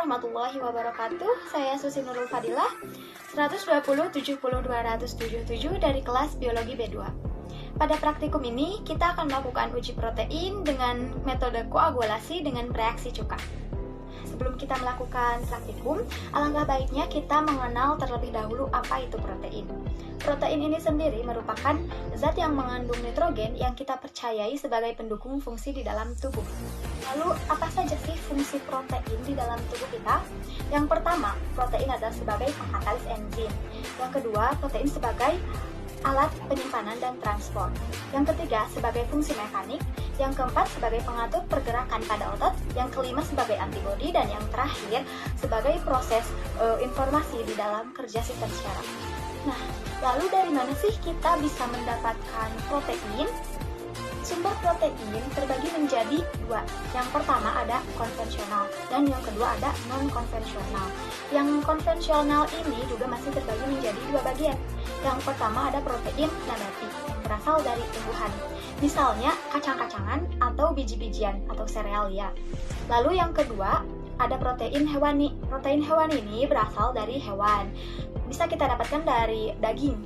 warahmatullahi wabarakatuh. Saya Susi Nurul Fadilah, 120-70-277 dari kelas Biologi B2. Pada praktikum ini, kita akan melakukan uji protein dengan metode koagulasi dengan bereaksi cuka. Sebelum kita melakukan praktikum, alangkah baiknya kita mengenal terlebih dahulu apa itu protein. Protein ini sendiri merupakan zat yang mengandung nitrogen yang kita percayai sebagai pendukung fungsi di dalam tubuh. Lalu, apa saja sih fungsi protein di dalam tubuh kita? Yang pertama, protein adalah sebagai pengkatalis enzim. Yang kedua, protein sebagai alat penyimpanan dan transport. Yang ketiga, sebagai fungsi mekanik. Yang keempat, sebagai pengatur pergerakan pada otot. Yang kelima, sebagai antibodi. Dan yang terakhir, sebagai proses informasi di dalam kerja sistem syaraf. Nah, lalu dari mana sih kita bisa mendapatkan protein? Sumber protein terbagi menjadi dua. Yang pertama ada konvensional dan yang kedua ada non-konvensional. Yang konvensional ini juga masih terbagi menjadi dua bagian. Yang pertama ada protein nabati yang berasal dari tumbuhan. Misalnya kacang-kacangan atau biji-bijian atau serealia. Lalu yang kedua ada protein hewani. Protein hewani ini berasal dari hewan. Bisa kita dapatkan dari daging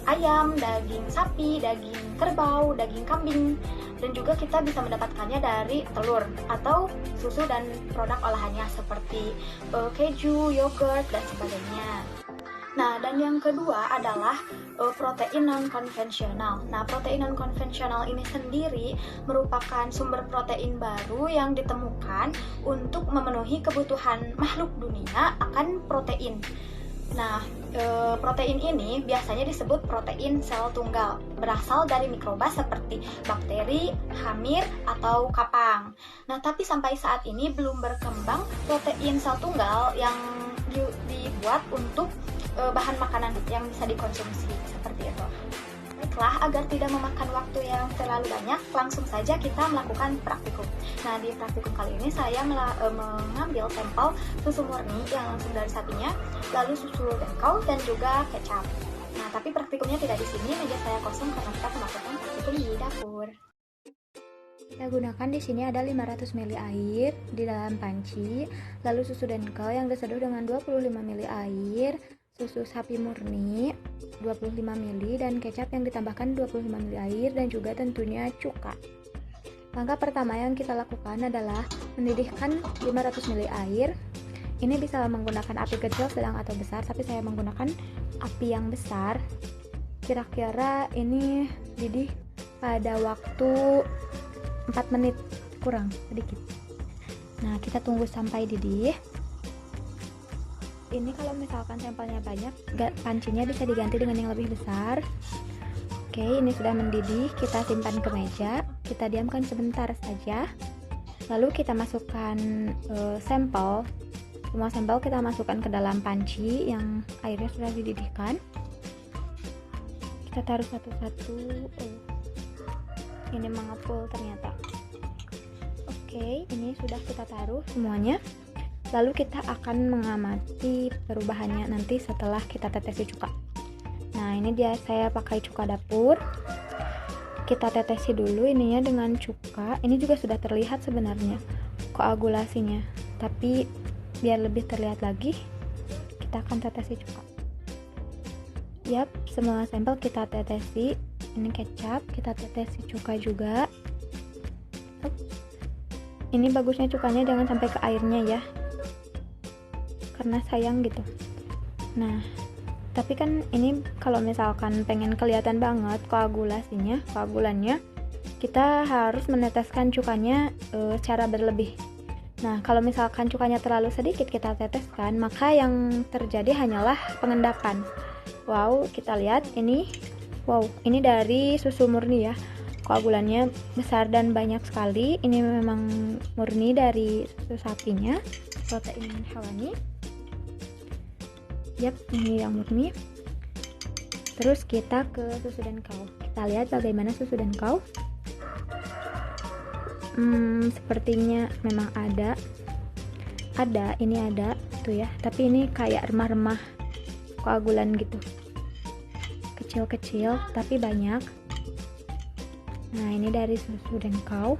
ayam, daging sapi, daging kerbau, daging kambing, dan juga kita bisa mendapatkannya dari telur atau susu dan produk olahannya seperti keju, yogurt, dan sebagainya. Nah, dan yang kedua adalah protein non-konvensional. Nah, protein non-konvensional ini sendiri merupakan sumber protein baru yang ditemukan untuk memenuhi kebutuhan makhluk dunia akan protein. Nah, protein ini biasanya disebut protein sel tunggal, berasal dari mikroba seperti bakteri, hamir, atau kapang. Nah, tapi sampai saat ini belum berkembang protein sel tunggal yang dibuat untuk bahan makanan yang bisa dikonsumsi, seperti itu. Baiklah, agar tidak memakan waktu yang terlalu banyak, langsung saja kita melakukan praktikum. Nah, di praktikum kali ini saya mengambil sampel susu murni yang langsung dari sapinya, lalu susu dengkau dan juga kecap. Nah, tapi praktikumnya tidak di sini, meja saya kosong karena kita melakukan praktikum di dapur. Kita gunakan di sini ada 500 ml air di dalam panci, lalu susu dengkau yang diseduh dengan 25 ml air, susu sapi murni 25 ml dan kecap yang ditambahkan 25 ml air dan juga tentunya cuka. Langkah pertama yang kita lakukan adalah mendidihkan 500 ml air. Ini bisa menggunakan api kecil, sedang atau besar, tapi saya menggunakan api yang besar. Kira-kira ini didih pada waktu 4 menit kurang sedikit. Nah, kita tunggu sampai didih. Ini kalau misalkan sampelnya banyak, pancinya bisa diganti dengan yang lebih besar. Oke, ini sudah mendidih, kita simpan ke meja, kita diamkan sebentar saja. Lalu kita masukkan sampel. Semua sampel kita masukkan ke dalam panci yang airnya sudah dididihkan. Kita taruh satu-satu. Ini mengepul ternyata. Oke, ini sudah kita taruh semuanya. Lalu kita akan mengamati perubahannya nanti setelah kita tetesi cuka. Nah, ini dia saya pakai cuka dapur. Kita tetesi dulu ininya dengan cuka. Ini juga sudah terlihat sebenarnya koagulasinya. Tapi biar lebih terlihat lagi, kita akan tetesi cuka. Yap, semua sampel kita tetesi. Ini kecap, kita tetesi cuka juga. Ini bagusnya cukanya jangan sampai ke airnya ya, karena sayang gitu. Nah, tapi kan ini kalau misalkan pengen kelihatan banget koagulannya, kita harus meneteskan cukanya secara berlebih. Nah, kalau misalkan cukanya terlalu sedikit kita teteskan, maka yang terjadi hanyalah pengendapan. Wow, kita lihat ini. Wow, ini dari susu murni ya. Koagulannya besar dan banyak sekali. Ini memang murni dari susu sapinya, protein hewani. Yap, ini yang murni. Terus kita ke susu dengkau. Kita lihat bagaimana susu dengkau. Sepertinya memang ada, ini ada tuh ya. Tapi ini kayak remah-remah koagulan gitu. Kecil-kecil tapi banyak. Nah, ini dari susu dengkau.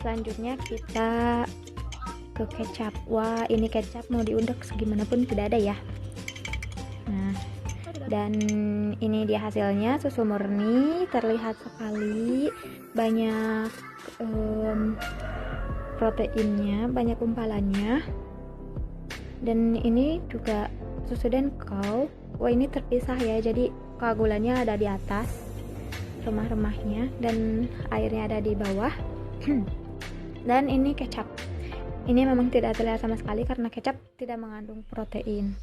Selanjutnya kita ke kecap. Wah, ini kecap mau diundek segimanapun tidak ada ya. Nah, dan ini dia hasilnya, susu murni, terlihat sekali banyak proteinnya, banyak gumpalannya. Dan ini juga susu Denkau. Wah, ini terpisah ya, jadi koagulannya ada di atas, remah-remahnya, dan airnya ada di bawah. Dan ini kecap. Ini memang tidak terlihat sama sekali karena kecap tidak mengandung protein.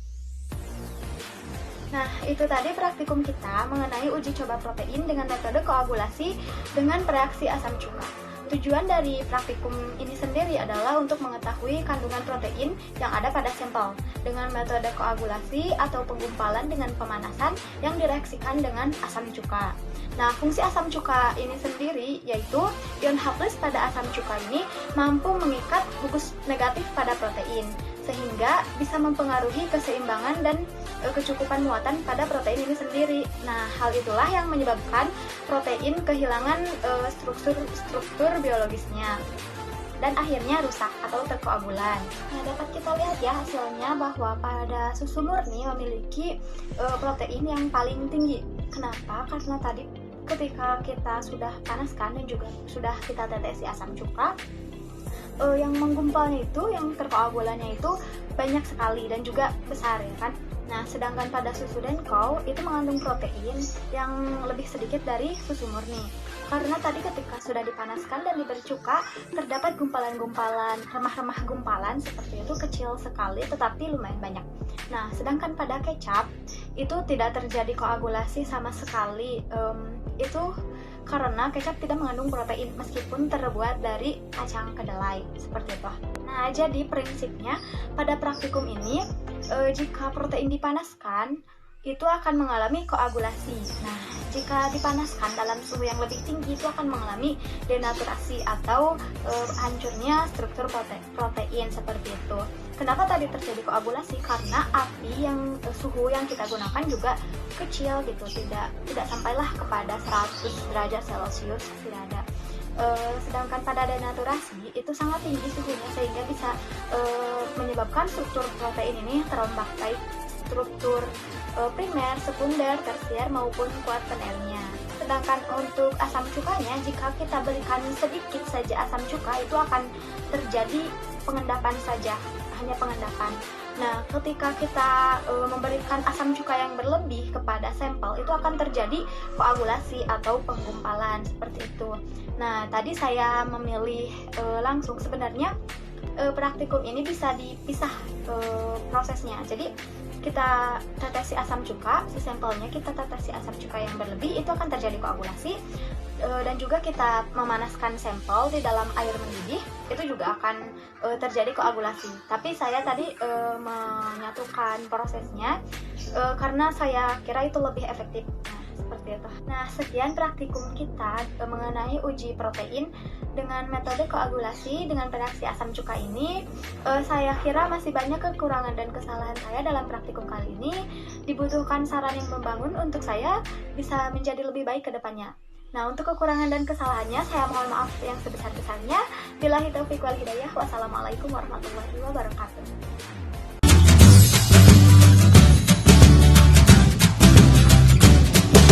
Nah, itu tadi praktikum kita mengenai uji coba protein dengan metode koagulasi dengan reaksi asam cuka. Tujuan dari praktikum ini sendiri adalah untuk mengetahui kandungan protein yang ada pada sampel dengan metode koagulasi atau penggumpalan dengan pemanasan yang direaksikan dengan asam cuka. Nah, fungsi asam cuka ini sendiri yaitu ion H+ pada asam cuka ini mampu mengikat gugus negatif pada protein sehingga bisa mempengaruhi keseimbangan dan kecukupan muatan pada protein ini sendiri. Nah, hal itulah yang menyebabkan protein kehilangan struktur biologisnya dan akhirnya rusak atau terkoagulan. Nah, dapat kita lihat ya hasilnya bahwa pada susu murni memiliki protein yang paling tinggi. Kenapa? Karena tadi ketika kita sudah panaskan dan juga sudah kita tetesi asam cuka, yang menggumpalnya itu, yang terkoagulannya itu banyak sekali dan juga besar ya kan. Nah, sedangkan pada susu Denkau itu mengandung protein yang lebih sedikit dari susu murni. Karena tadi ketika sudah dipanaskan dan diberi cuka, terdapat gumpalan-gumpalan, remah-remah gumpalan seperti itu kecil sekali tetapi lumayan banyak. Nah, sedangkan pada kecap itu tidak terjadi koagulasi sama sekali. Itu karena kecap tidak mengandung protein meskipun terbuat dari kacang kedelai seperti itu. Nah, jadi prinsipnya pada praktikum ini jika protein dipanaskan itu akan mengalami koagulasi. Nah, jika dipanaskan dalam suhu yang lebih tinggi itu akan mengalami denaturasi atau hancurnya struktur protein seperti itu. Kenapa tadi terjadi koagulasi? Karena api yang suhu yang kita gunakan juga kecil gitu, tidak sampailah kepada 100 derajat Celcius, tidak ada. Sedangkan pada denaturasi itu sangat tinggi suhunya sehingga bisa menyebabkan struktur protein ini terombak, baik struktur primer, sekunder, tersier maupun kuaternilnya. Sedangkan untuk asam cukanya, jika kita berikan sedikit saja asam cuka itu akan terjadi pengendapan saja, hanya pengendapan. Nah, ketika kita memberikan asam cuka yang berlebih kepada sampel itu akan terjadi koagulasi atau penggumpalan seperti itu. Nah, tadi saya memilih langsung, sebenarnya praktikum ini bisa dipisah prosesnya. Jadi kita tetesi asam cuka, si sampelnya kita tetesi asam cuka yang berlebih, itu akan terjadi koagulasi. Dan juga kita memanaskan sampel di dalam air mendidih, itu juga akan terjadi koagulasi. Tapi saya tadi menyatukan prosesnya karena saya kira itu lebih efektif. Seperti itu. Nah, sekian praktikum kita mengenai uji protein dengan metode koagulasi dengan reaksi asam cuka ini. Saya kira masih banyak kekurangan dan kesalahan saya dalam praktikum kali ini. Dibutuhkan saran yang membangun untuk saya bisa menjadi lebih baik ke depannya. Nah, untuk kekurangan dan kesalahannya saya mohon maaf yang sebesar-besarnya. Billahi taufiq wal hidayah. Wassalamualaikum warahmatullahi wabarakatuh.